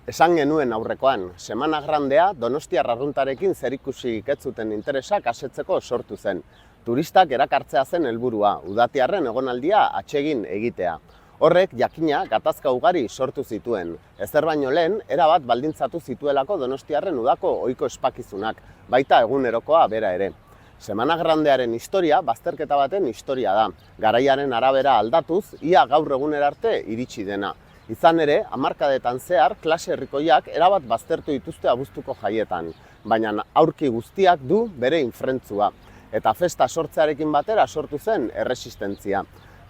Esan genuen aurrekoan, Semana Grandea Donostiar arruntarekin zerikusirik ez zuten interesak asetzeko sortu zen. Turistak erakartzea zen helburua, udatiarren egonaldia atsegin egitea. Horrek jakina gatazka ugari sortu zituen. Ezer baino lehen, erabat baldintzatu zituelako Donostiarren udako ohiko espakizunak, baita egunerokoa bera ere. Semana Grandearen historia bazterketa baten historia da. Garaiaren arabera aldatuz, ia gaur egunera arte iritsi dena. Izan ere, hamarkadetan zehar, klase herrikoiak erabat baztertu dituzte abuztuko jaietan, baina aurki guztiak du bere infrentzua, eta festa sortzearekin batera sortu zen erresistentzia.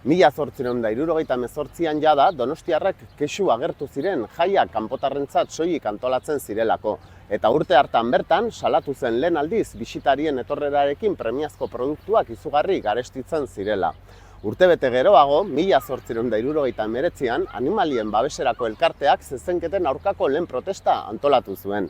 1878an jada, donostiarrak kexu agertu ziren jaiak kanpotarrentzat soilik antolatzen zirelako, eta urte hartan bertan salatu zen lehen aldiz bisitarien etorrerarekin premiazko produktuak izugarri garestitzen zirela. Urtebete geroago, 1879an, animalien babeserako elkarteak zezenketen aurkako lehen protesta antolatu zuen.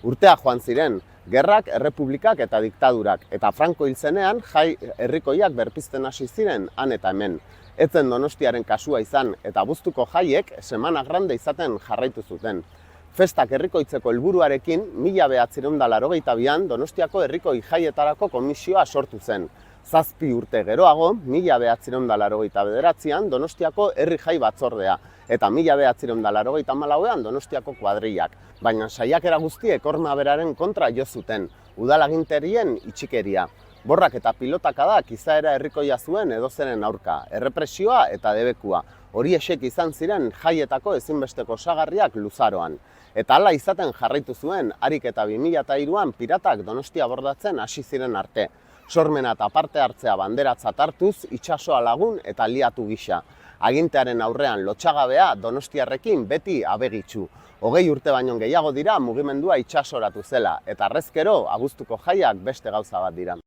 Urtea joan ziren, gerrak, errepublikak eta diktadurak, eta Franco hil zenean jai herrikoiak berpizten hasi ziren han eta hemen. Etzen Donostiaren kasua izan, eta abuztuko jaiek Semana Grande izaten jarraitu zuten. Festak herrikoitzeko helburuarekin, 1982an Donostiako herrikoi jaietarako komisioa sortu zen. 7 urte geroago, 1989an Donostiako herri jai batzordea, eta 1994an Donostiako kuadrillak. Baina saiakera guztiek horma beraren kontra jo zuten, udalaginterien itxikeria. Borrak eta pilotakadak izaera herrikoia zuen edozeren aurka, errepresioa eta debekua. Horiexek izan ziren jaietako ezinbesteko osagarriak luzaroan. Eta hala izaten jarraitu zuen, harik eta 2003an piratak Donostia bordatzen hasi ziren arte. Sormena eta parte hartzea banderatzat hartuz, itsasoa lagun eta aliatu gisa. Agintearen aurrean lotsagabea Donostiarrekin beti abegitsu. 20 urte baino gehiago dira mugimendua itsasoratu zela, eta harrezkero abuztuko jaiak beste gauza bat dira.